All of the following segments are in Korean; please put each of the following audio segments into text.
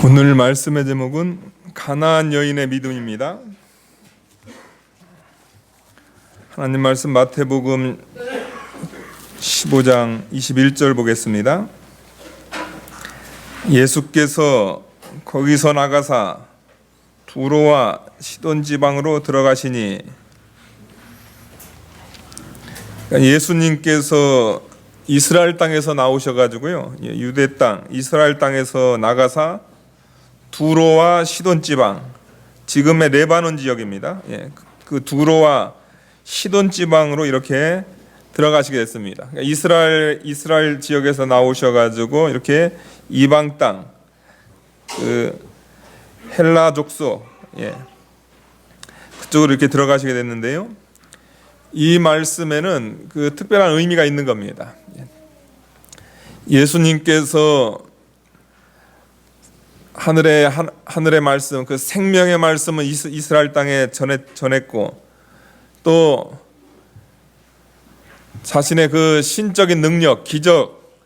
오늘 말씀의 제목은 가나안 여인의 믿음입니다. 하나님 말씀 마태복음 15장 21절 보겠습니다. 예수께서 거기서 나가사 두로와 시돈 지방으로 들어가시니, 예수님께서 이스라엘 땅에서 나오셔가지고요, 유대 땅 이스라엘 땅에서 나가사 두로와 시돈 지방, 지금의 레바논 지역입니다. 그 두로와 시돈 지방으로 이렇게 들어가시게 됐습니다. 이스라엘 지역에서 나오셔가지고 이렇게 이방 땅, 그 헬라 족속, 그쪽으로 이렇게 들어가시게 됐는데요. 이 말씀에는 그 특별한 의미가 있는 겁니다. 예수님께서 하늘의 말씀, 그 생명의 말씀을 이스라엘 땅에 전했고, 또 자신의 그 신적인 능력, 기적,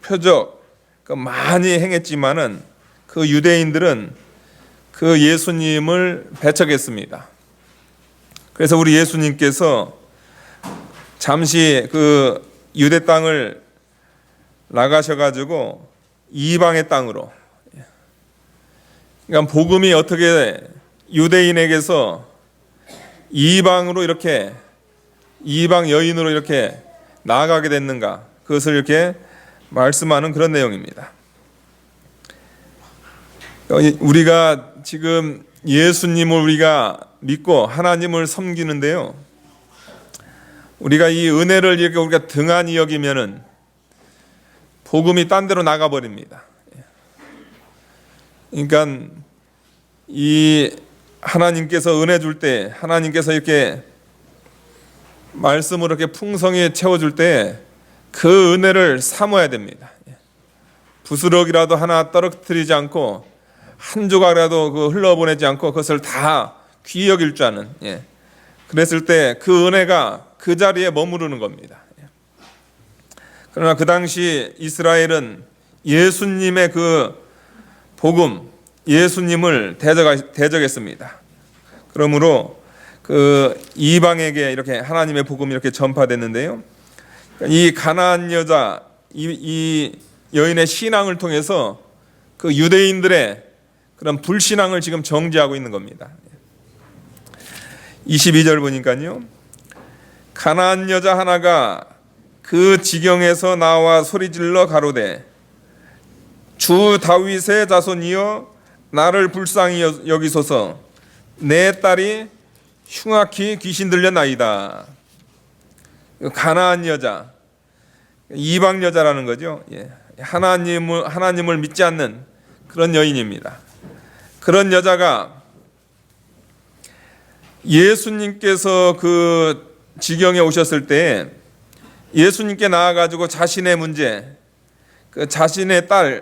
표적 많이 행했지만은 그 유대인들은 그 예수님을 배척했습니다. 그래서 우리 예수님께서 잠시 그 유대 땅을 나가셔가지고 이방의 땅으로, 그러니까 복음이 어떻게 유대인에게서 이방으로 이렇게 이방 여인으로 이렇게 나아가게 됐는가, 그것을 이렇게 말씀하는 그런 내용입니다. 우리가 지금 예수님을 우리가 믿고 하나님을 섬기는데요, 우리가 이 은혜를 이렇게 우리가 등한히 여기면은 복음이 딴 데로 나가 버립니다. 그러니까 이 하나님께서 은혜 줄 때, 하나님께서 이렇게 말씀으로 이렇게 풍성히 채워줄 때 그 은혜를 삼아야 됩니다. 부스럭이라도 하나 떨어뜨리지 않고, 한 조각이라도 그 흘러보내지 않고 그것을 다 귀히 여길 줄 아는, 그랬을 때 그 은혜가 그 자리에 머무르는 겁니다. 그러나 그 당시 이스라엘은 예수님의 그 복음, 예수님을 대적했습니다. 그러므로 그 이방에게 이렇게 하나님의 복음이 이렇게 전파됐는데요, 이 가나안 여자, 이 여인의 신앙을 통해서 그 유대인들의 그런 불신앙을 지금 정지하고 있는 겁니다. 22절 보니까요, 가나안 여자 하나가 그 지경에서 나와 소리질러 가로되 주 다윗의 자손이여 나를 불쌍히 여기소서, 내 딸이 흉악히 귀신 들렸나이다. 가나안 여자, 이방 여자라는 거죠. 하나님을 믿지 않는 그런 여인입니다. 그런 여자가 예수님께서 그 지경에 오셨을 때 예수님께 나와가지고 자신의 문제, 그 자신의 딸이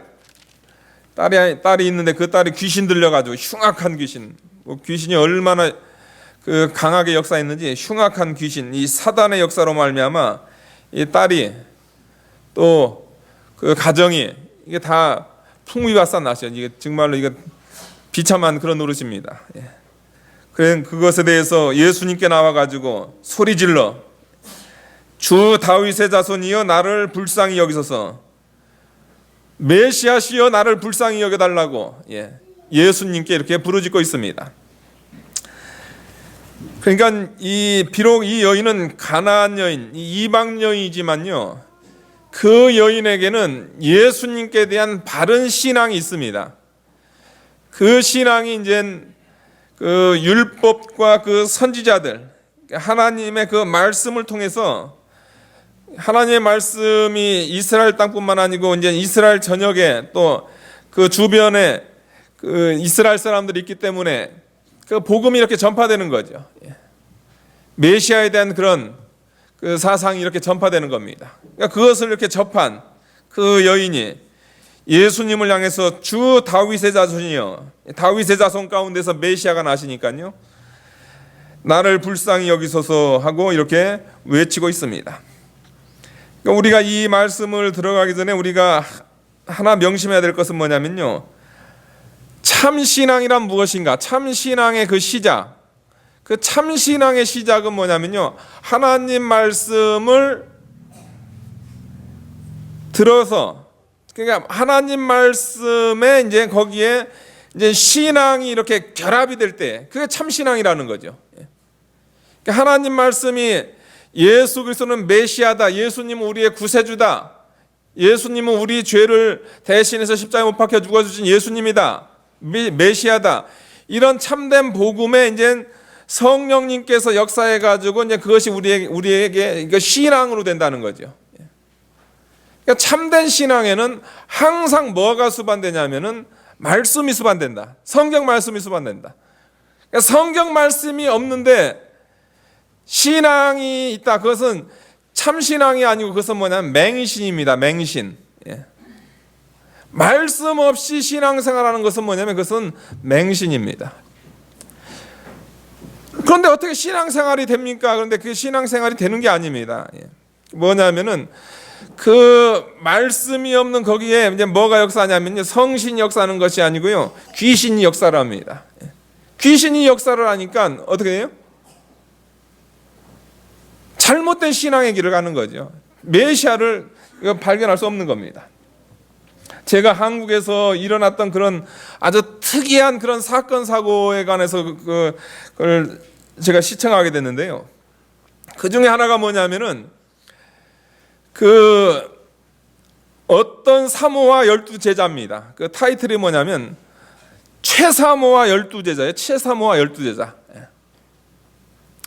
있는데 그 딸이 귀신 들려가지고 흉악한 귀신, 귀신이 얼마나 그 강하게 역사했는지, 흉악한 귀신, 이 사단의 역사로 말미암아 이 딸이 또 그 가정이 이게 다 풍비박산 이게 정말로 이게 비참한 그런 노릇입니다. 그래 그것에 대해서 예수님께 나와가지고 소리질러 주 다윗의 자손이여 나를 불쌍히 여기소서, 메시아시여 나를 불쌍히 여겨달라고 예수님께 이렇게 부르짖고 있습니다. 그러니까 비록 이 여인은 가나안 여인, 이방 여인이지만요, 그 여인에게는 예수님께 대한 바른 신앙이 있습니다. 그 신앙이 이제 그 율법과 그 선지자들, 하나님의 그 말씀을 통해서, 하나님의 말씀이 이스라엘 땅뿐만 아니고 이제 이스라엘 전역에 또 그 주변에 그 이스라엘 사람들이 있기 때문에 그 복음이 이렇게 전파되는 거죠. 메시아에 대한 그런 그 사상이 이렇게 전파되는 겁니다. 그러니까 그것을 이렇게 접한 그 여인이 예수님을 향해서 주 다윗의 자손이여, 다윗의 자손 가운데서 메시아가 나시니까요, 나를 불쌍히 여기소서 하고 이렇게 외치고 있습니다. 그러니까 우리가 이 말씀을 들어가기 전에 우리가 하나 명심해야 될 것은 뭐냐면요, 참신앙이란 무엇인가? 참신앙의 그 시작, 그 참신앙의 시작은 뭐냐면요, 하나님 말씀을 들어서, 그러니까 하나님 말씀에 이제 거기에 이제 신앙이 이렇게 결합이 될 때, 그게 참신앙이라는 거죠. 그러니까 하나님 말씀이 예수 그리스도는 메시아다, 예수님은 우리의 구세주다, 예수님은 우리 죄를 대신해서 십자가에 못 박혀 죽어주신 예수님이다, 메시아다, 이런 참된 복음에 이제 성령님께서 역사해 가지고 이제 그것이 우리에게 신앙으로 된다는 거죠. 그러니까 참된 신앙에는 항상 뭐가 수반되냐면은 말씀이 수반된다. 성경 말씀이 수반된다. 그러니까 성경 말씀이 없는데 신앙이 있다. 그것은 참 신앙이 아니고 그것은 뭐냐면 맹신입니다. 맹신. 예. 말씀 없이 신앙생활하는 것은 뭐냐면 그것은 맹신입니다. 그런데 어떻게 신앙생활이 됩니까? 그런데 그 신앙생활이 되는 게 아닙니다. 예. 뭐냐면은 그 말씀이 없는 거기에 이제 뭐가 역사하냐면요, 성신이 역사하는 것이 아니고요, 귀신이 역사를 합니다. 예. 귀신이 역사를 하니까 어떻게 돼요? 잘못된 신앙의 길을 가는 거죠. 메시아를 발견할 수 없는 겁니다. 제가 한국에서 일어났던 그런 아주 특이한 그런 사건 사고에 관해서 그걸 제가 시청하게 됐는데요. 그 중에 하나가 뭐냐면은 그 어떤 사모와 12제자입니다. 그 타이틀이 뭐냐면 최사모와 12제자예요. 최사모와 12제자.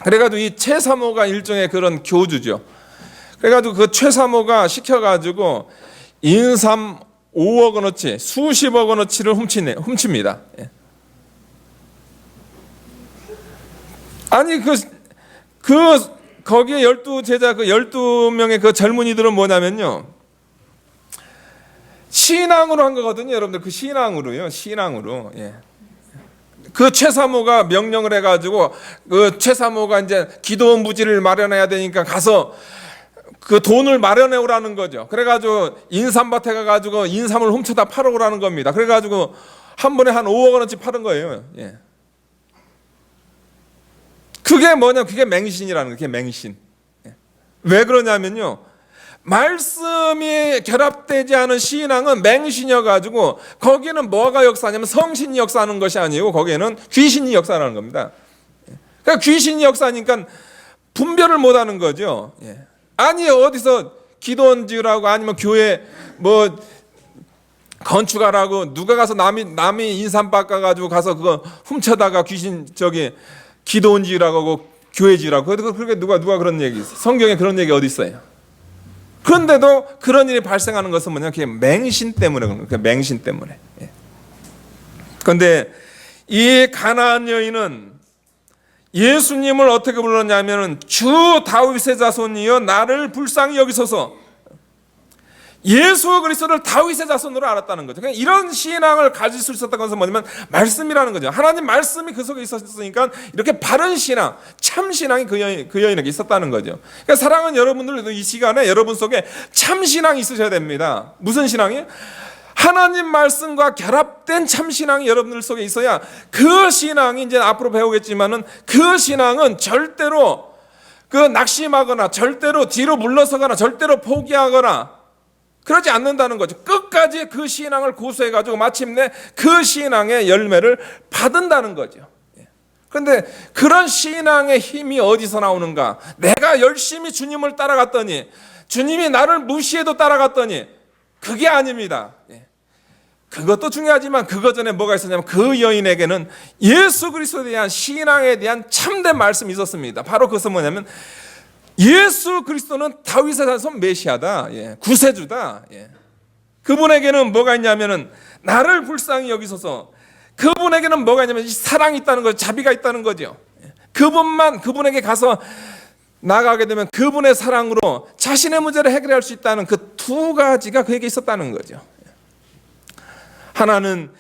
그래가지고 이 최사모가 일종의 그런 교주죠. 그래가지고 그 최사모가 시켜가지고 인삼 5억 원어치, 수십억 원어치를 훔칩니다. 아니 거기에 12제자 그 12명의 그 젊은이들은 뭐냐면요, 신앙으로 한 거거든요. 여러분들 그 신앙으로요. 신앙으로. 예. 그 최사모가 명령을 해가지고 그 최사모가 이제 기도원 부지를 마련해야 되니까 가서 그 돈을 마련해 오라는 거죠. 그래가지고 인삼밭에 가가지고 인삼을 훔쳐다 팔아오라는 겁니다. 그래가지고 한 번에 한 5억 원어치 파는 거예요. 예. 그게 뭐냐? 그게 맹신이라는 거예요. 그게 맹신. 예. 왜 그러냐면요, 말씀이 결합되지 않은 신앙은 맹신이어가지고 거기는 뭐가 역사하냐면 성신이 역사하는 것이 아니고 거기에는 귀신이 역사하는 겁니다. 그러니까 귀신이 역사하니까 분별을 못하는 거죠. 아니 어디서 기도원 지으라고 아니면 교회 뭐 건축하라고 누가 가서 남이 인삼밭 가가지고 가서 그거 훔쳐다가 귀신 기도원 지으라고 하고 교회 지으라고, 그렇게 누가 그런 얘기 있어요? 성경에 그런 얘기 어디 있어요? 그런데도 그런 일이 발생하는 것은 뭐냐? 그게 맹신 때문에 그런 거예요. 맹신 때문에. 그런데 이 가나안 여인은 예수님을 어떻게 불렀냐면은 주 다윗의 자손이여 나를 불쌍히 여기소서. 예수 그리스도를 다윗의 자손으로 알았다는 거죠. 그러니까 이런 신앙을 가질 수 있었던 것은 뭐냐면 말씀이라는 거죠. 하나님 말씀이 그 속에 있었으니까 이렇게 바른 신앙, 참 신앙이 그 여인에게 있었다는 거죠. 그러니까 사랑하는 여러분들도 이 시간에 여러분 속에 참 신앙이 있으셔야 됩니다. 무슨 신앙이에요? 하나님 말씀과 결합된 참 신앙이 여러분들 속에 있어야 그 신앙이 이제 앞으로 배우겠지만은 그 신앙은 절대로 그 낙심하거나 절대로 뒤로 물러서거나 절대로 포기하거나 그러지 않는다는 거죠. 끝까지 그 신앙을 고수해가지고 마침내 그 신앙의 열매를 받는다는 거죠. 그런데 그런 신앙의 힘이 어디서 나오는가? 내가 열심히 주님을 따라갔더니, 주님이 나를 무시해도 따라갔더니, 그게 아닙니다. 그것도 중요하지만 그것 전에 뭐가 있었냐면 그 여인에게는 예수 그리스도에 대한 신앙에 대한 참된 말씀이 있었습니다. 바로 그것은 뭐냐면 예수 그리스도는 다윗의 자손 메시아다. 구세주다. 그분에게는 뭐가 있냐면은 나를 불쌍히 여기소서. 그분에게는 뭐가 있냐면 사랑이 있다는 거죠. 자비가 있다는 거죠. 그분에게 가서 나가게 되면 그분의 사랑으로 자신의 문제를 해결할 수 있다는 그 두 가지가 그에게 있었다는 거죠. 하나는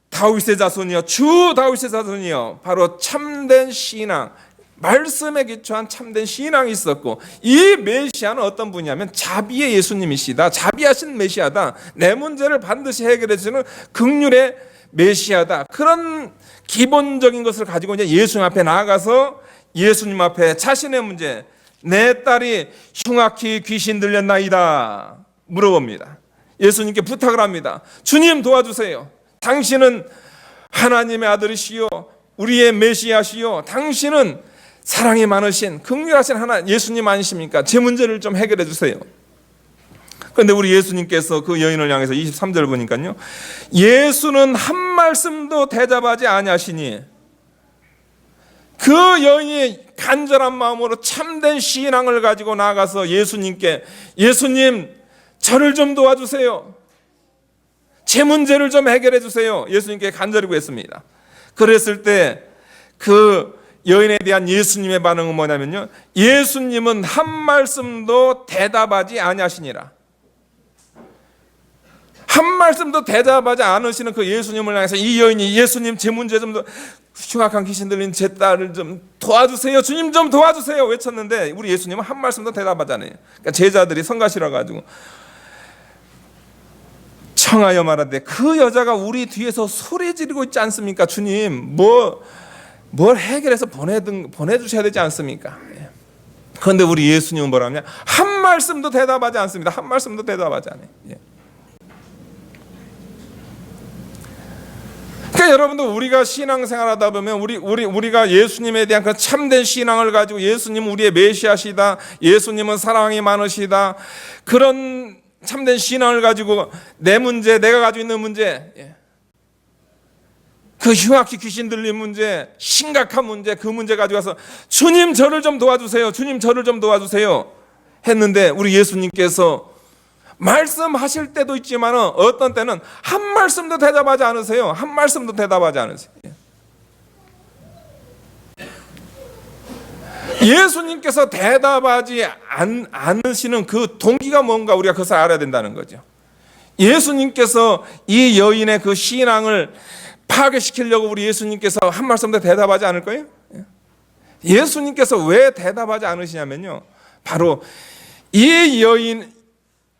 다윗의 자손이요, 주 다윗의 자손이요, 바로 참된 신앙, 말씀에 기초한 참된 신앙이 있었고, 이 메시아는 어떤 분이냐면 자비의 예수님이시다. 자비하신 메시아다. 내 문제를 반드시 해결해 주는 긍휼의 메시아다. 그런 기본적인 것을 가지고 이제 예수님 앞에 나아가서 예수님 앞에 자신의 문제, 내 딸이 흉악히 귀신 들렸나이다 물어봅니다. 예수님께 부탁을 합니다. 주님 도와주세요. 당신은 하나님의 아들이시요 우리의 메시아시요 당신은 사랑이 많으신 긍휼하신 하나님 예수님 아니십니까? 제 문제를 좀 해결해 주세요. 그런데 우리 예수님께서 그 여인을 향해서 23절 보니까요, 예수는 한 말씀도 대답하지 아니하시니 그 여인이 간절한 마음으로 참된 신앙을 가지고 나가서 예수님께, 예수님 저를 좀 도와주세요. 제 문제를 좀 해결해 주세요. 예수님께 간절히 구했습니다. 그랬을 때 그 여인에 대한 예수님의 반응은 뭐냐면요, 예수님은 한 말씀도 대답하지 아니하시니라. 한 말씀도 대답하지 않으시는 그 예수님을 향해서 이 여인이 예수님 제 문제 좀 더, 흉악한 귀신 들린 제 딸을 좀 도와주세요. 주님 좀 도와주세요 외쳤는데 우리 예수님은 한 말씀도 대답하지 않아요. 그러니까 제자들이 성가시러 가지고 청하여 말하되 그 여자가 우리 뒤에서 소리 지르고 있지 않습니까? 주님 뭘 해결해서 보내주셔야 되지 않습니까? 그런데 우리 예수님은 뭐라 하냐? 한 말씀도 대답하지 않습니다. 한 말씀도 대답하지 않아요. 그러니까 여러분들 우리가 신앙생활하다 보면 우리가 예수님에 대한 그 참된 신앙을 가지고 예수님은 우리의 메시아시다, 예수님은 사랑이 많으시다, 그런 참된 신앙을 가지고 내 문제, 내가 가지고 있는 문제, 그 흉악히 귀신 들린 문제, 심각한 문제, 그 문제 가지고 와서 주님 저를 좀 도와주세요, 주님 저를 좀 도와주세요 했는데 우리 예수님께서 말씀하실 때도 있지만 어떤 때는 한 말씀도 대답하지 않으세요. 한 말씀도 대답하지 않으세요. 예수님께서 대답하지 않으시는 그 동기가 뭔가 우리가 그것을 알아야 된다는 거죠. 예수님께서 이 여인의 그 신앙을 파괴시키려고 우리 예수님께서 한 말씀도 대답하지 않을 거예요? 예수님께서 왜 대답하지 않으시냐면요, 바로 이 여인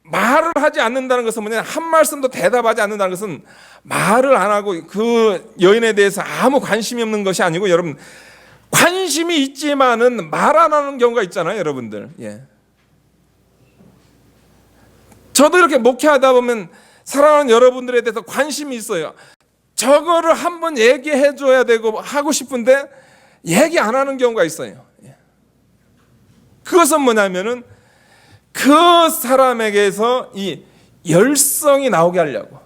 말을 하지 않는다는 것은 뭐냐, 한 말씀도 대답하지 않는다는 것은 말을 안 하고 그 여인에 대해서 아무 관심이 없는 것이 아니고, 여러분 관심이 있지만은 말 안 하는 경우가 있잖아요, 여러분들. 저도 이렇게 목회하다 보면 사랑하는 여러분들에 대해서 관심이 있어요. 저거를 한번 얘기해 줘야 되고 하고 싶은데 얘기 안 하는 경우가 있어요. 그것은 뭐냐면은 그 사람에게서 이 열성이 나오게 하려고.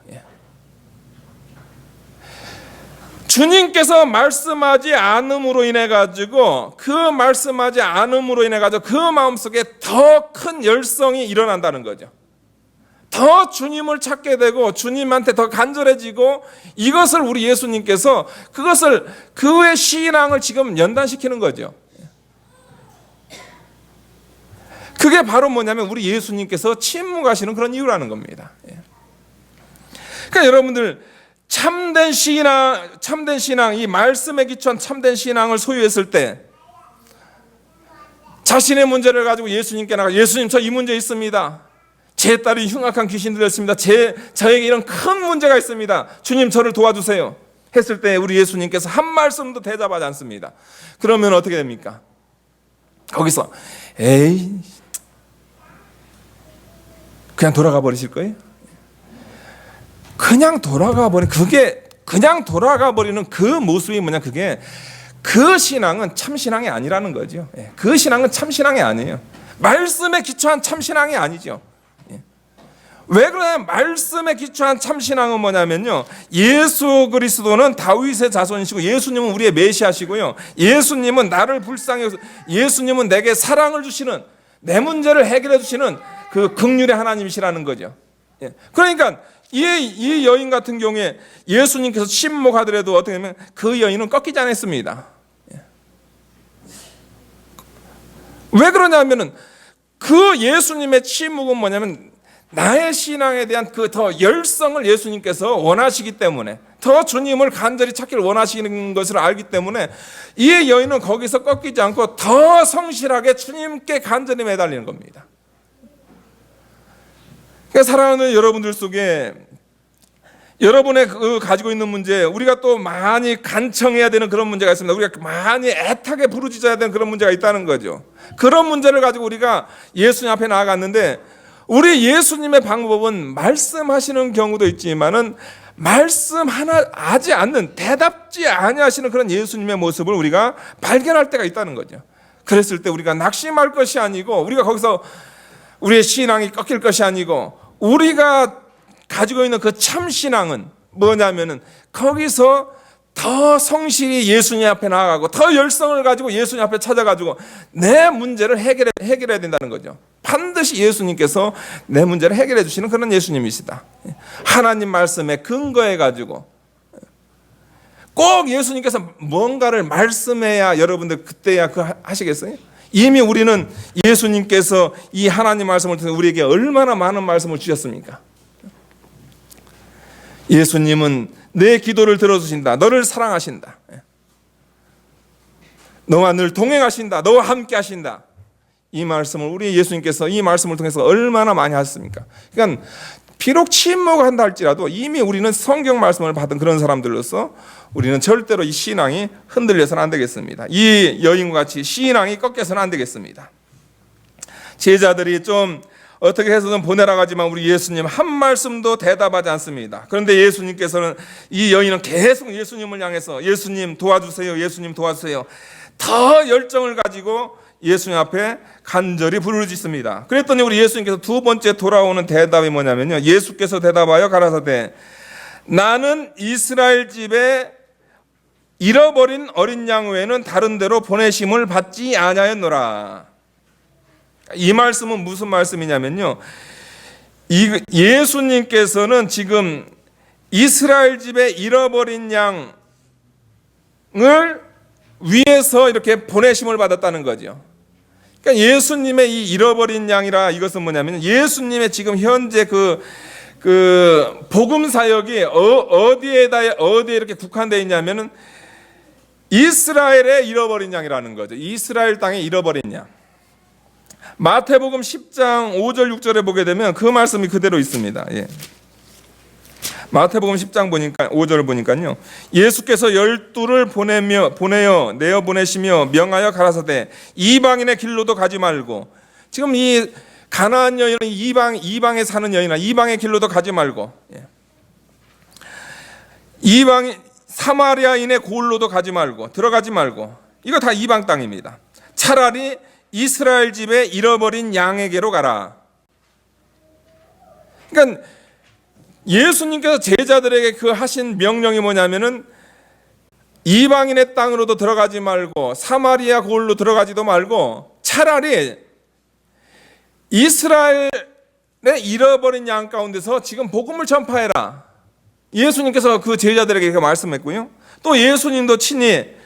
주님께서 말씀하지 않음으로 인해 가지고 그 말씀하지 않음으로 인해 가지고 그 마음속에 더 큰 열성이 일어난다는 거죠. 더 주님을 찾게 되고 주님한테 더 간절해지고, 이것을 우리 예수님께서 그것을 그의 신앙을 지금 연단시키는 거죠. 그게 바로 뭐냐면 우리 예수님께서 침묵하시는 그런 이유라는 겁니다. 그러니까 여러분들 참된 신앙, 이 말씀에 기초한 참된 신앙을 소유했을 때 자신의 문제를 가지고 예수님께 나가, 예수님 저 이 문제 있습니다. 제 딸이 흉악한 귀신 들렸습니다. 저에게 이런 큰 문제가 있습니다. 주님 저를 도와주세요 했을 때 우리 예수님께서 한 말씀도 대답하지 않습니다. 그러면 어떻게 됩니까? 거기서 에이 그냥 돌아가 버리실 거예요? 그냥 돌아가 버리는 그 모습이 뭐냐, 그게 그 신앙은 참 신앙이 아니라는 거죠. 그 신앙은 참 신앙이 아니에요. 말씀에 기초한 참 신앙이 아니죠. 왜 그러냐면 말씀에 기초한 참 신앙은 뭐냐면요, 예수 그리스도는 다윗의 자손이시고 예수님은 우리의 메시아시고요, 예수님은 나를 불쌍히 여기서 예수님은 내게 사랑을 주시는, 내 문제를 해결해 주시는 그 긍휼의 하나님이시라는 거죠. 그러니까 이 여인 같은 경우에 예수님께서 침묵하더라도 어떻게 하면 그 여인은 꺾이지 않았습니다. 왜 그러냐면은 그 예수님의 침묵은 뭐냐면 나의 신앙에 대한 그 더 열성을 예수님께서 원하시기 때문에, 더 주님을 간절히 찾기를 원하시는 것을 알기 때문에 이 여인은 거기서 꺾이지 않고 더 성실하게 주님께 간절히 매달리는 겁니다. 그러니까 사랑하는 여러분들 속에 여러분의 가지고 있는 문제, 우리가 또 많이 간청해야 되는 그런 문제가 있습니다. 우리가 많이 애타게 부르짖어야 되는 그런 문제가 있다는 거죠. 그런 문제를 가지고 우리가 예수님 앞에 나아갔는데, 우리 예수님의 방법은 말씀하시는 경우도 있지만은 말씀하지 않는, 대답지 아니하시는 그런 예수님의 모습을 우리가 발견할 때가 있다는 거죠. 그랬을 때 우리가 낙심할 것이 아니고, 우리가 거기서 우리의 신앙이 꺾일 것이 아니고, 우리가 가지고 있는 그 참 신앙은 뭐냐면은 거기서 더 성실히 예수님 앞에 나아가고 더 열성을 가지고 예수님 앞에 찾아가지고 내 문제를 해결해야 된다는 거죠. 반드시 예수님께서 내 문제를 해결해 주시는 그런 예수님이시다. 하나님 말씀에 근거해 가지고 꼭 예수님께서 뭔가를 말씀해야 여러분들 그때야 하시겠어요? 이미 우리는 예수님께서 이 하나님 말씀을 통해 우리에게 얼마나 많은 말씀을 주셨습니까? 예수님은 내 기도를 들어주신다. 너를 사랑하신다. 너와 늘 동행하신다. 너와 함께 하신다. 이 말씀을 우리 예수님께서 이 말씀을 통해서 얼마나 많이 하셨습니까? 그러니까 비록 침묵한다 할지라도 이미 우리는 성경 말씀을 받은 그런 사람들로서 우리는 절대로 이 신앙이 흔들려서는 안 되겠습니다. 이 여인과 같이 신앙이 꺾여서는 안 되겠습니다. 제자들이 좀 어떻게 해서든 보내라고 하지만 우리 예수님 한 말씀도 대답하지 않습니다. 그런데 예수님께서는, 이 여인은 계속 예수님을 향해서 예수님 도와주세요, 예수님 도와주세요, 더 열정을 가지고 예수님 앞에 간절히 부르짖습니다. 그랬더니 우리 예수님께서 두 번째 돌아오는 대답이 뭐냐면요, 예수께서 대답하여 가라사대 나는 이스라엘 집에 잃어버린 어린 양 외에는 다른 데로 보내심을 받지 아니하였노라. 이 말씀은 무슨 말씀이냐면요, 예수님께서는 지금 이스라엘 집에 잃어버린 양을 위해서 이렇게 보내심을 받았다는 거죠. 그러니까 예수님의 이 잃어버린 양이라, 이것은 뭐냐면 예수님의 지금 현재 그 복음 사역이 어디에 이렇게 국한되어 있냐면은 이스라엘의 잃어버린 양이라는 거죠. 이스라엘 땅에 잃어버린 양. 마태복음 10장 5절 6절에 보게 되면 그 말씀이 그대로 있습니다. 예. 마태복음 10장 보니까 5절을 보니까요, 예수께서 12를 보내어 내어 보내시며 명하여 가라사대 이방인의 길로도 가지 말고, 지금 이 가나안 여인은 이방에 사는 여인이나 이방의 길로도 가지 말고, 이방인 사마리아인의 고을로도 가지 말고, 들어가지 말고, 이거 다 이방 땅입니다. 차라리 이스라엘 집에 잃어버린 양에게로 가라. 그러니까 예수님께서 제자들에게 그 하신 명령이 뭐냐면은 이방인의 땅으로도 들어가지 말고 사마리아 고을로 들어가지도 말고 차라리 이스라엘의 잃어버린 양 가운데서 지금 복음을 전파해라. 예수님께서 그 제자들에게 이렇게 말씀했고요. 또 예수님도 친히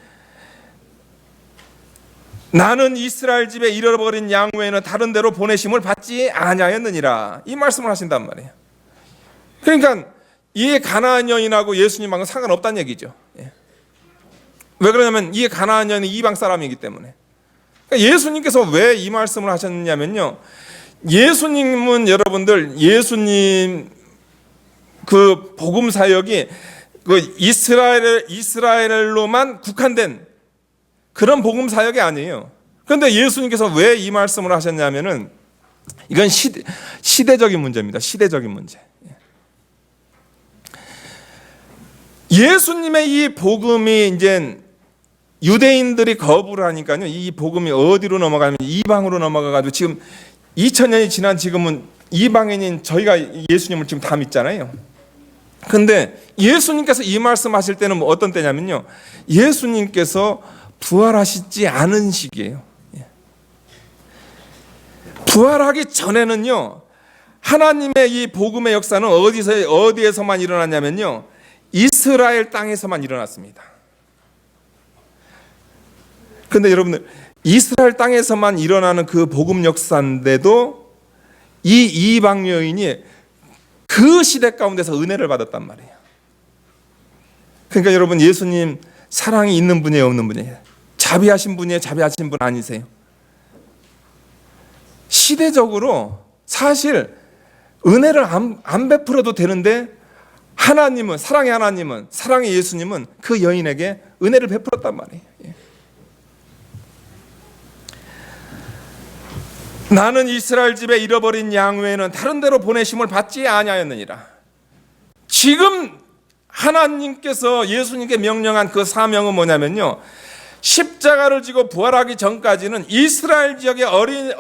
나는 이스라엘 집에 잃어버린 양 외에는 다른 데로 보내심을 받지 아니하였느니라. 이 말씀을 하신단 말이에요. 그러니까 이 가나안 여인하고 예수님하고는 상관없다는 얘기죠. 왜 그러냐면 이 가나안 여인은 이방 사람이기 때문에. 그러니까 예수님께서 왜 이 말씀을 하셨느냐면요, 예수님은 여러분들, 예수님 그 복음 사역이 그 이스라엘로만 국한된 그런 복음 사역이 아니에요. 그런데 예수님께서 왜 이 말씀을 하셨냐면은 이건 시대적인 문제입니다. 시대적인 문제. 예수님의 이 복음이 이제 유대인들이 거부를 하니까요, 이 복음이 어디로 넘어가면 이방으로 넘어가가지고 지금 2000년이 지난 지금은 이방인인 저희가 예수님을 지금 다 믿잖아요. 그런데 예수님께서 이 말씀하실 때는 뭐 어떤 때냐면요, 예수님께서 부활하시지 않은 시기예요. 부활하기 전에는요, 하나님의 이 복음의 역사는 어디에서만 일어났냐면요, 이스라엘 땅에서만 일어났습니다. 그런데 여러분들, 이스라엘 땅에서만 일어나는 그 복음 역사인데도 이 이방 여인이 그 시대 가운데서 은혜를 받았단 말이에요. 그러니까 여러분, 예수님 사랑이 있는 분이에요, 없는 분이에요? 자비하신 분이에요, 자비하신 분 아니세요? 시대적으로 사실 은혜를 안 베풀어도 되는데 하나님은, 사랑의 하나님은, 사랑의 예수님은 그 여인에게 은혜를 베풀었단 말이에요. 나는 이스라엘 집에 잃어버린 양 외에는 다른 데로 보내심을 받지 아니하였느니라. 지금 하나님께서 예수님께 명령한 그 사명은 뭐냐면요, 십자가를 지고 부활하기 전까지는 이스라엘 지역에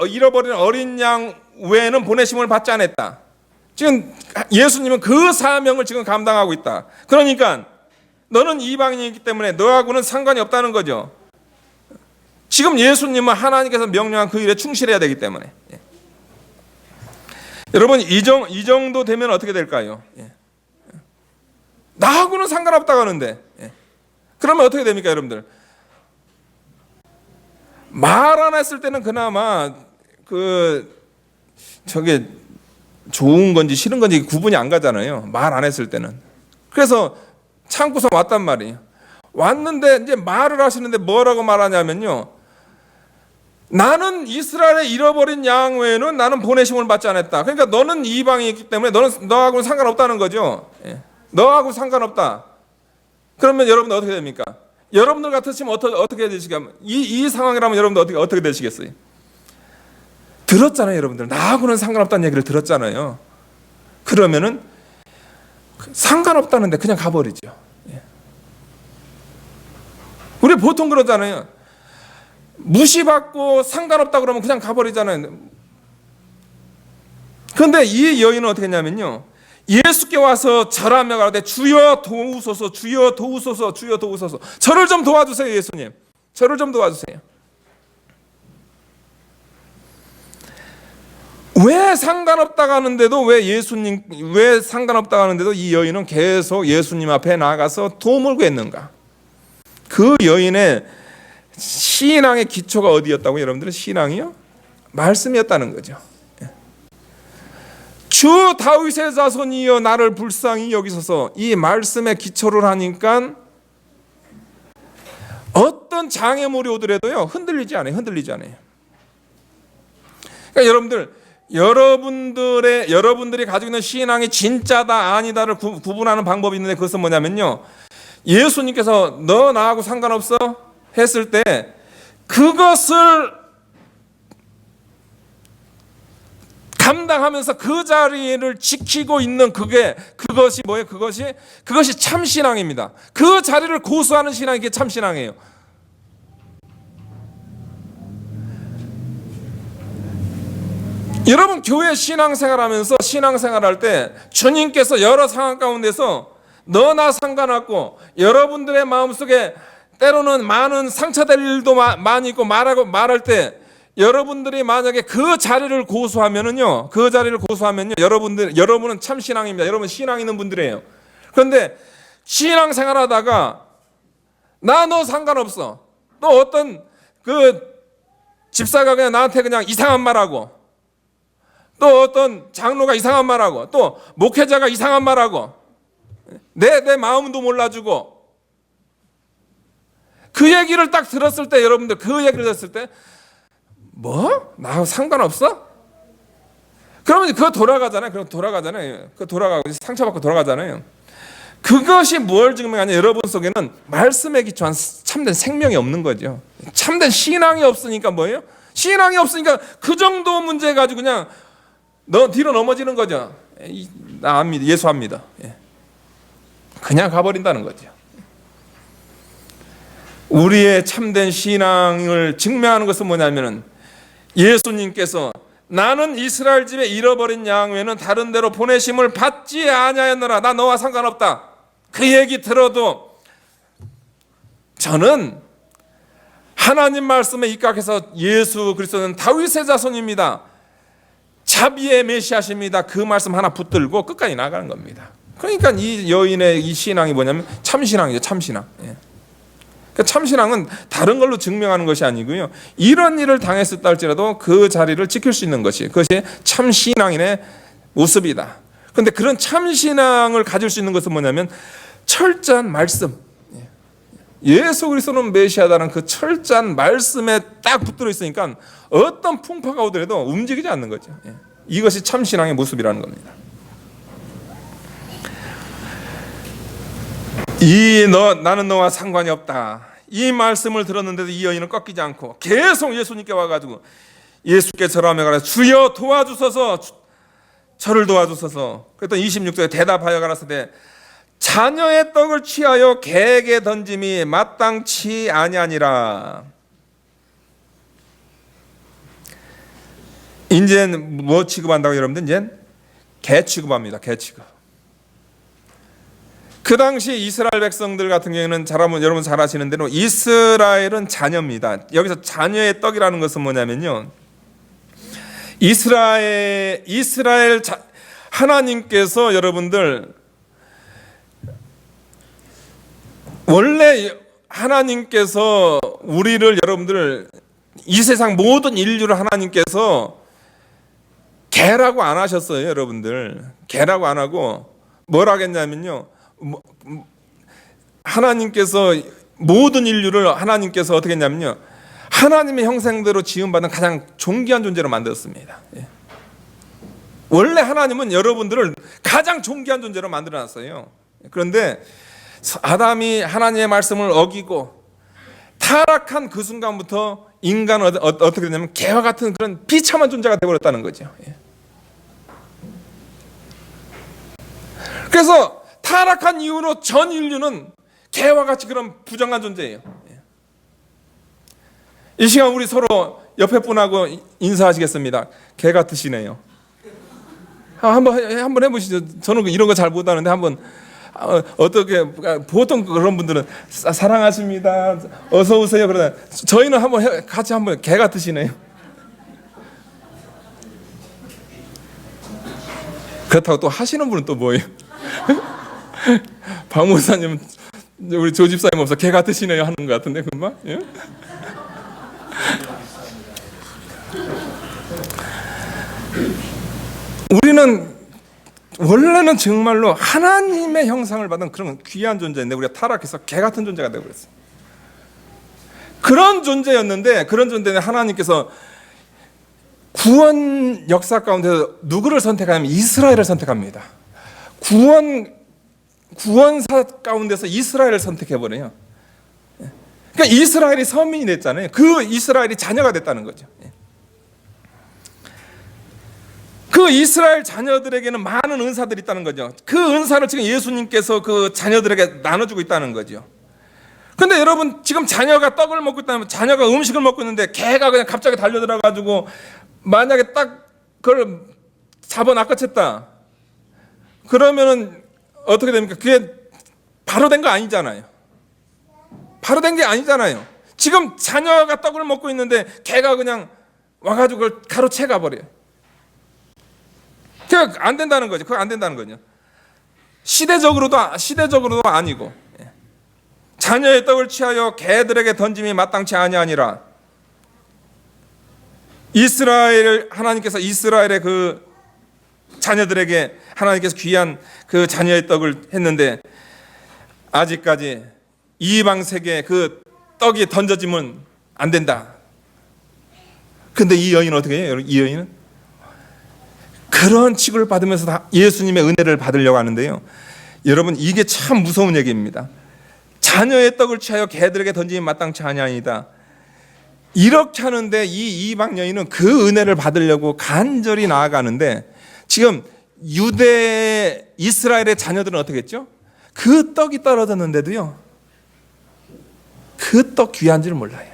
잃어버린 어린 양 외에는 보내심을 받지 않았다. 지금 예수님은 그 사명을 지금 감당하고 있다. 그러니까 너는 이방인이기 때문에 너하고는 상관이 없다는 거죠. 지금 예수님은 하나님께서 명령한 그 일에 충실해야 되기 때문에. 여러분, 이 정도 되면 어떻게 될까요? 나하고는 상관없다고 하는데, 그러면 어떻게 됩니까, 여러분들? 말 안 했을 때는 그나마 저게 좋은 건지 싫은 건지 구분이 안 가잖아요. 말 안 했을 때는. 그래서 참고서 왔단 말이에요. 왔는데 이제 말을 하시는데 뭐라고 말하냐면요, 나는 이스라엘에 잃어버린 양 외에는 나는 보내심을 받지 않았다. 그러니까 너는 이방이기 때문에 너하고는 상관없다는 거죠. 너하고 상관없다. 그러면 여러분들 어떻게 됩니까? 여러분들 같으시면 어떻게 되시겠어요? 이 상황이라면 여러분들 어떻게 되시겠어요? 들었잖아요, 여러분들. 나하고는 상관없다는 얘기를 들었잖아요. 그러면은 상관없다는데 그냥 가버리죠. 우리 보통 그러잖아요. 무시받고 상관없다 그러면 그냥 가버리잖아요. 그런데 이 여인은 어떻게 했냐면요, 예수께 와서 절하며 가로되 주여 도우소서, 주여 도우소서, 주여 도우소서. 저를 좀 도와주세요, 예수님. 저를 좀 도와주세요. 왜 상관없다고 하는데도, 왜 상관없다고 하는데도 이 여인은 계속 예수님 앞에 나가서 도움을 구했는가? 그 여인의 신앙의 기초가 어디였다고? 여러분들은 신앙이요? 말씀이었다는 거죠. 주 다윗의 자손이여 나를 불쌍히 여기소서. 이 말씀에 기초를 하니까 어떤 장애물이 오더라도요 흔들리지 않아요. 그러니까 여러분들이 가지고 있는 신앙이 진짜다 아니다를 구분하는 방법이 있는데, 그것은 뭐냐면요, 예수님께서 너 나하고 상관없어 했을 때 그것을 감당하면서 그 자리를 지키고 있는 그것이 뭐예요? 그것이 참 신앙입니다. 그 자리를 고수하는 신앙이 그게 참 신앙이에요. 여러분, 교회 신앙생활하면서 신앙생활할 때 주님께서 여러 상황 가운데서 너나 상관없고 여러분들의 마음속에 때로는 많은 상처될 일도 많이 있고 말할 때 여러분들이 만약에 그 자리를 고수하면은요, 여러분은 참 신앙입니다. 여러분 신앙 있는 분들이에요. 그런데 신앙생활하다가 너 상관없어. 또 어떤 집사가 그냥 나한테 그냥 이상한 말하고, 또 어떤 장로가 이상한 말하고, 또 목회자가 이상한 말하고, 내 마음도 몰라주고, 그 얘기를 딱 들었을 때, 여러분들 그 얘기를 들었을 때 뭐? 나하고 상관없어? 그러면 그거 돌아가잖아요. 그거 돌아가고 상처받고 돌아가잖아요. 그것이 뭘 증명하냐? 여러분 속에는 말씀에 기초한 참된 생명이 없는 거죠. 참된 신앙이 없으니까 뭐예요? 신앙이 없으니까 그 정도 문제 가지고 그냥 뒤로 넘어지는 거죠. 나 압니다. 예수 압니다. 그냥 가버린다는 거죠. 우리의 참된 신앙을 증명하는 것은 뭐냐면은 예수님께서 나는 이스라엘 집에 잃어버린 양 외에는 다른 데로 보내심을 받지 아니하였노라. 나 너와 상관없다. 그 얘기 들어도 저는 하나님 말씀에 입각해서 예수 그리스도는 다윗의 자손입니다. 자비의 메시아십니다. 그 말씀 하나 붙들고 끝까지 나가는 겁니다. 그러니까 이 여인의 이 신앙이 뭐냐면 참신앙이죠. 참신앙. 그러니까 참신앙은 다른 걸로 증명하는 것이 아니고요, 이런 일을 당했었다 할지라도 그 자리를 지킬 수 있는 것이, 그것이 참신앙인의 모습이다. 그런데 그런 참신앙을 가질 수 있는 것은 뭐냐면 철저한 말씀, 예수 그리스도는 메시아다는 그 철저한 말씀에 딱 붙들어 있으니까 어떤 풍파가 오더라도 움직이지 않는 거죠. 이것이 참신앙의 모습이라는 겁니다. 나는 너와 상관이 없다. 이 말씀을 들었는데도 이 여인은 꺾이지 않고 계속 예수님께 와가지고 예수께 절하며 가라 주여 도와주소서, 저를 도와주소서. 그랬더니 26절에 대답하여 가라사대 자녀의 떡을 취하여 개에게 던짐이 마땅치 아니하니라. 이제는 뭐 취급한다고 여러분들? 이제는 개 취급합니다. 개 취급. 그 당시 이스라엘 백성들 같은 경우에는 여러분 잘 아시는 대로 이스라엘은 자녀입니다. 여기서 자녀의 떡이라는 것은 뭐냐면요, 하나님께서 여러분들 원래 하나님께서 우리를 여러분들 이 세상 모든 인류를 하나님께서 개라고 안 하셨어요. 여러분들 개라고 안 하고 뭐라 하겠냐면요, 하나님께서 모든 인류를 하나님께서 어떻게 했냐면요, 하나님의 형상대로 지음받은 가장 존귀한 존재로 만들었습니다. 원래 하나님은 여러분들을 가장 존귀한 존재로 만들어놨어요. 그런데 아담이 하나님의 말씀을 어기고 타락한 그 순간부터 인간은 어떻게 되냐면 개와 같은 그런 비참한 존재가 되어버렸다는 거죠. 그래서 타락한 이후로 전 인류는 개와 같이 그런 부정한 존재예요. 이 시간 우리 서로 옆에 분하고 인사하시겠습니다. 개 같으시네요. 한번 해보시죠. 저는 이런 거 잘 못하는데 한번 어떻게 보통 그런 분들은 사랑하십니다, 어서 오세요 그러다 저희는 같이 한번 개 같으시네요. 그렇다고 또 하시는 분은 또 뭐예요? 박 목사님 우리 조 집사님 없어 개 같으시네요 하는 것 같은데 금방. 예? 우리는 원래는 정말로 하나님의 형상을 받은 그런 귀한 존재인데 우리가 타락해서 개 같은 존재가 되어버렸어요. 그런 존재였는데 하나님께서 구원 역사 가운데서 누구를 선택하냐면 이스라엘을 선택합니다. 구원사 가운데서 이스라엘을 선택해버려요. 그러니까 이스라엘이 서민이 됐잖아요. 그 이스라엘이 자녀가 됐다는 거죠. 그 이스라엘 자녀들에게는 많은 은사들이 있다는 거죠. 그 은사를 지금 예수님께서 그 자녀들에게 나눠주고 있다는 거죠. 근데 여러분 지금 자녀가 떡을 먹고 있다면, 자녀가 음식을 먹고 있는데 개가 그냥 갑자기 달려들어가지고 만약에 딱 그걸 잡아 낚아챘다 그러면은 어떻게 됩니까? 그게 바로 된 거 아니잖아요. 바로 된 게 아니잖아요. 지금 자녀가 떡을 먹고 있는데 개가 그냥 와가지고 그걸 가로채 가버려요. 그게 안 된다는 거죠. 그거 안 된다는 거죠. 시대적으로도 아니고, 자녀의 떡을 취하여 개들에게 던짐이 마땅치 아니하니라. 하나님께서 이스라엘의 그 자녀들에게 하나님께서 귀한 그 자녀의 떡을 했는데 아직까지 이방 세계에 그 떡이 던져지면 안 된다. 근데 이 여인은 어떻게 해요? 이 여인은 그런 취급을 받으면서 다 예수님의 은혜를 받으려고 하는데요. 여러분 이게 참 무서운 얘기입니다. 자녀의 떡을 취하여 개들에게 던짐이 마땅치 아니하니이다. 이렇게 하는데 이 이방 여인은 그 은혜를 받으려고 간절히 나아가는데 지금 이스라엘의 자녀들은 어떻게 했죠? 그 떡이 떨어졌는데도요, 그 떡 귀한 줄 몰라요.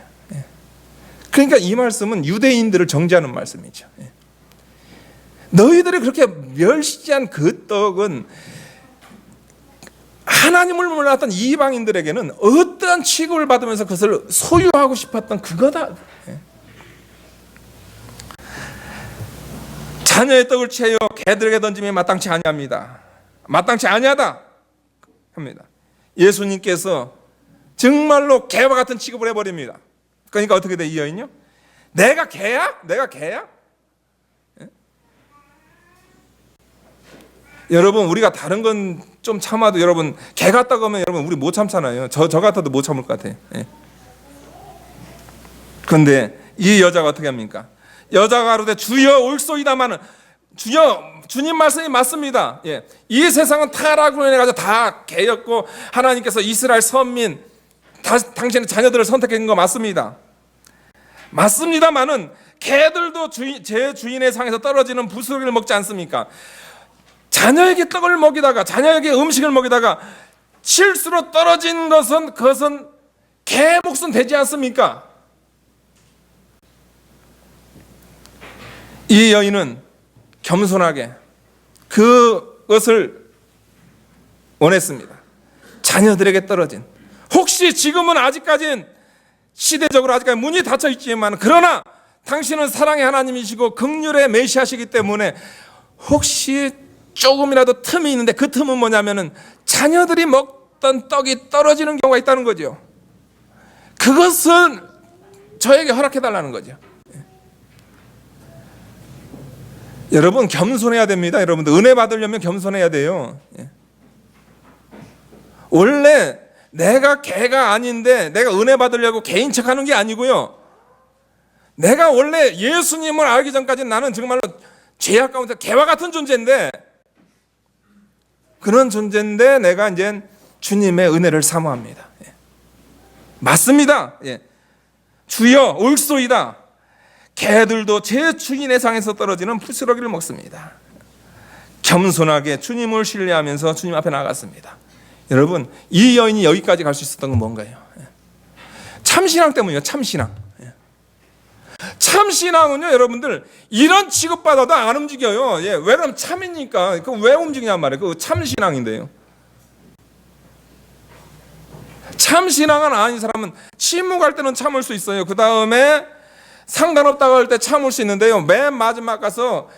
그러니까 이 말씀은 유대인들을 정죄하는 말씀이죠. 너희들이 그렇게 멸시한 그 떡은 하나님을 몰랐던 이방인들에게는 어떠한 취급을 받으면서 그것을 소유하고 싶었던 그거다. 자녀의 떡을 취하여 개들에게 던짐이 마땅치 아니합니다. 마땅치 아니하다 합니다. 예수님께서 정말로 개와 같은 취급을 해버립니다. 그러니까 어떻게 돼? 이 여인요? 내가 개야? 여러분 우리가 다른 건 좀 참아도 여러분 개 같다고 하면 여러분 우리 못 참잖아요. 저 같아도 못 참을 것 같아요. 그런데 이 여자가 어떻게 합니까? 여자가 가로되 주여 올소이다마는 주여, 주님 말씀이 맞습니다. 예. 이 세상은 타락으로 인해 가지고 다 개였고 하나님께서 이스라엘 선민 당신의 자녀들을 선택한 거 맞습니다. 맞습니다만은 개들도 제 주인의 상에서 떨어지는 부스러기를 먹지 않습니까? 자녀에게 떡을 먹이다가 자녀에게 음식을 먹이다가 실수로 떨어진 것은 그것은 개 몫은 되지 않습니까? 이 여인은 겸손하게 그것을 원했습니다. 자녀들에게 떨어진, 혹시 지금은 아직까지는 시대적으로 아직까지 문이 닫혀 있지만 그러나 당신은 사랑의 하나님이시고 긍휼의 메시아시기 때문에 혹시 조금이라도 틈이 있는데 그 틈은 뭐냐면은 자녀들이 먹던 떡이 떨어지는 경우가 있다는 거죠. 그것은 저에게 허락해 달라는 거죠. 여러분 겸손해야 됩니다. 여러분들 은혜 받으려면 겸손해야 돼요. 원래 내가 개가 아닌데 내가 은혜 받으려고 개인 척하는 게 아니고요. 내가 원래 예수님을 알기 전까지는 나는 정말로 죄악 가운데 개와 같은 존재인데 그런 존재인데 내가 이제 주님의 은혜를 사모합니다. 맞습니다. 주여 옳소이다. 개들도 제 주인의 상에서 떨어지는 부스러기를 먹습니다. 겸손하게 주님을 신뢰하면서 주님 앞에 나갔습니다. 여러분 이 여인이 여기까지 갈 수 있었던 건 뭔가요? 참신앙 때문이에요. 참신앙. 참신앙은요 여러분들 이런 취급받아도 안 움직여요. 왜 그러면 참이니까 그 왜 움직이냔 말이에요. 그 참신앙인데요. 참신앙은 아닌 사람은 침묵할 때는 참을 수 있어요. 그 다음에 상관없다고 할 때 참을 수 있는데요. 맨 마지막 가서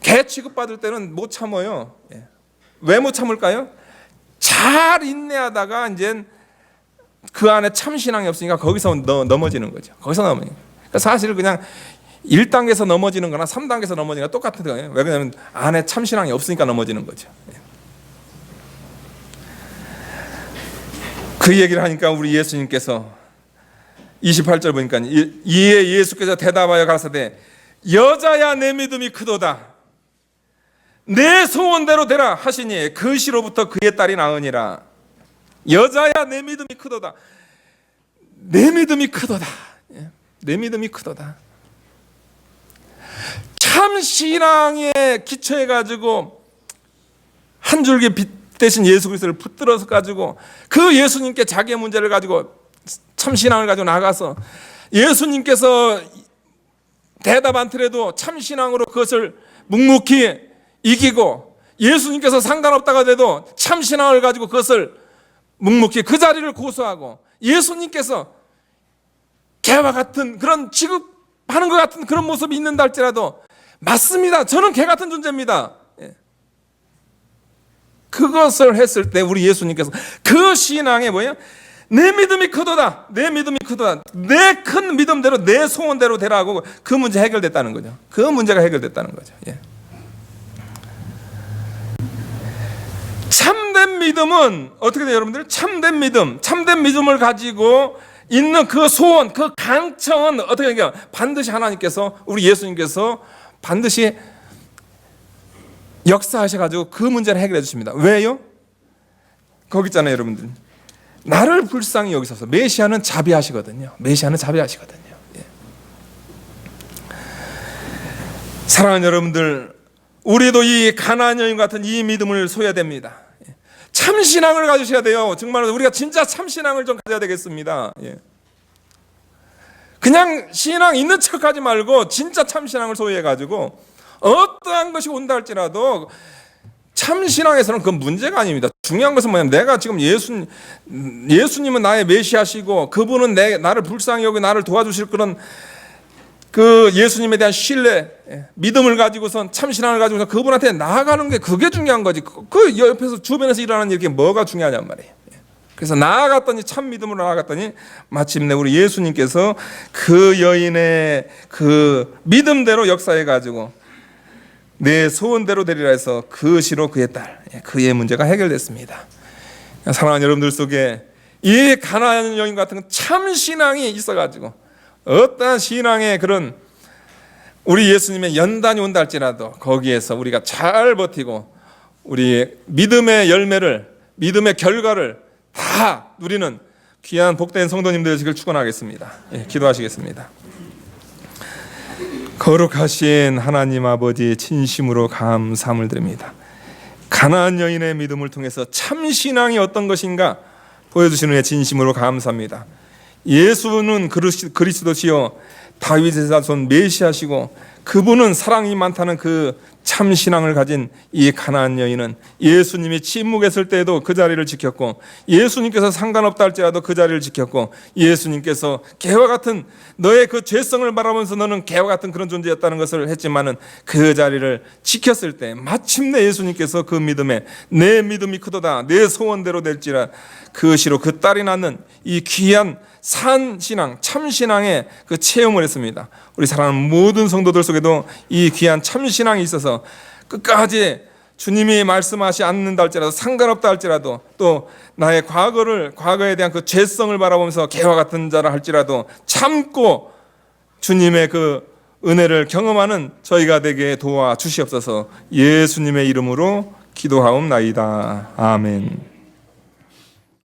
개 취급받을 때는 못 참아요. 왜 못 참을까요? 잘 인내하다가 이제 그 안에 참신앙이 없으니까 거기서 넘어지는 거죠. 거기서 넘어지는 거예요. 그러니까 사실 그냥 1단계에서 넘어지는 거나 3단계에서 넘어지는 거나 똑같은 거예요. 왜 그러냐면 안에 참신앙이 없으니까 넘어지는 거죠. 그 얘기를 하니까 우리 예수님께서 28절 보니까 이에 예수께서 대답하여 가라사대 여자야 내 믿음이 크도다. 내 소원대로 되라 하시니 그 시로부터 그의 딸이 나으니라. 여자야 내 믿음이 크도다. 내 믿음이 크도다. 내 믿음이 크도다. 참 신앙에 기초해 가지고 한 줄기 빛 대신 예수 그리스도를 붙들어서 가지고 그 예수님께 자기의 문제를 가지고 참 신앙을 가지고 나가서 예수님께서 대답 않더라도 참 신앙으로 그것을 묵묵히 이기고 예수님께서 상관없다가 돼도 참 신앙을 가지고 그것을 묵묵히 그 자리를 고수하고 예수님께서 개와 같은 그런 취급하는 것 같은 그런 모습이 있는다 할지라도 맞습니다. 저는 개 같은 존재입니다. 그것을 했을 때 우리 예수님께서 그 신앙에 뭐예요? 내 믿음이 크도다. 내 믿음이 크도다. 내 큰 믿음대로 내 소원대로 되라고 그 문제 해결됐다는 거죠. 그 문제가 해결됐다는 거죠. 참된 믿음은 어떻게 돼요, 여러분들? 참된 믿음을 가지고 있는 그 소원, 그 강청은 어떻게 돼요? 반드시 하나님께서 우리 예수님께서 반드시 역사하셔가지고 그 문제를 해결해 주십니다. 왜요? 거기 있잖아요, 여러분들. 나를 불쌍히 여기소서. 메시아는 자비하시거든요. 메시아는 자비하시거든요. 사랑하는 여러분들, 우리도 이 가나안 여인 같은 이 믿음을 소유해야 됩니다. 참신앙을 가지셔야 돼요. 정말 우리가 진짜 참신앙을 좀 가져야 되겠습니다. 그냥 신앙 있는 척하지 말고 진짜 참신앙을 소유해가지고 어떠한 것이 온다 할지라도 참신앙에서는 그건 문제가 아닙니다. 중요한 것은 뭐냐면 내가 지금 예수님은 나의 메시아시고 그분은 나를 불쌍히 여기고 나를 도와주실 그런 그 예수님에 대한 신뢰, 믿음을 가지고선 참신앙을 가지고서 그분한테 나아가는 게 그게 중요한 거지. 그 옆에서 주변에서 일어나는 일이 뭐가 중요하냔 말이에요. 그래서 나아갔더니 참 믿음으로 나아갔더니 마침내 우리 예수님께서 그 여인의 그 믿음대로 역사해 가지고 내 소원대로 되리라 해서 그 시로 그의 딸, 그의 문제가 해결됐습니다. 사랑하는 여러분들 속에 이 가나안 여인 같은 참 신앙이 있어가지고 어떠한 신앙의 그런 우리 예수님의 연단이 온다 할지라도 거기에서 우리가 잘 버티고 우리 믿음의 열매를, 믿음의 결과를 다 누리는 귀한 복된 성도님들 되시길 축원하겠습니다. 기도하시겠습니다. 거룩하신 하나님 아버지, 진심으로 감사함을 드립니다. 가나안 여인의 믿음을 통해서 참 신앙이 어떤 것인가 보여주시는 데 진심으로 감사합니다. 예수는 그리스도시요 다윗의 자손 메시아시고 그분은 사랑이 많다는 그 참 신앙을 가진 이 가나안 여인은 예수님이 침묵했을 때에도 그 자리를 지켰고, 예수님께서 상관없다 할지라도 그 자리를 지켰고, 예수님께서 개와 같은 너의 그 죄성을 바라보면서 너는 개와 같은 그런 존재였다는 것을 했지만은 그 자리를 지켰을 때 마침내 예수님께서 그 믿음에 내 믿음이 크도다, 내 소원대로 될지라 그 시로 그 딸이 낳는 이 귀한 산 신앙, 참 신앙의 그 체험을 했습니다. 우리 사랑하는 모든 성도들 속에도 이 귀한 참 신앙이 있어서 끝까지 주님이 말씀하시 않는다 할지라도, 상관없다 할지라도, 또 나의 과거에 대한 그 죄성을 바라보면서 개와 같은 자라 할지라도 참고 주님의 그 은혜를 경험하는 저희가 되게 도와 주시옵소서. 예수님의 이름으로 기도하옵나이다. 아멘.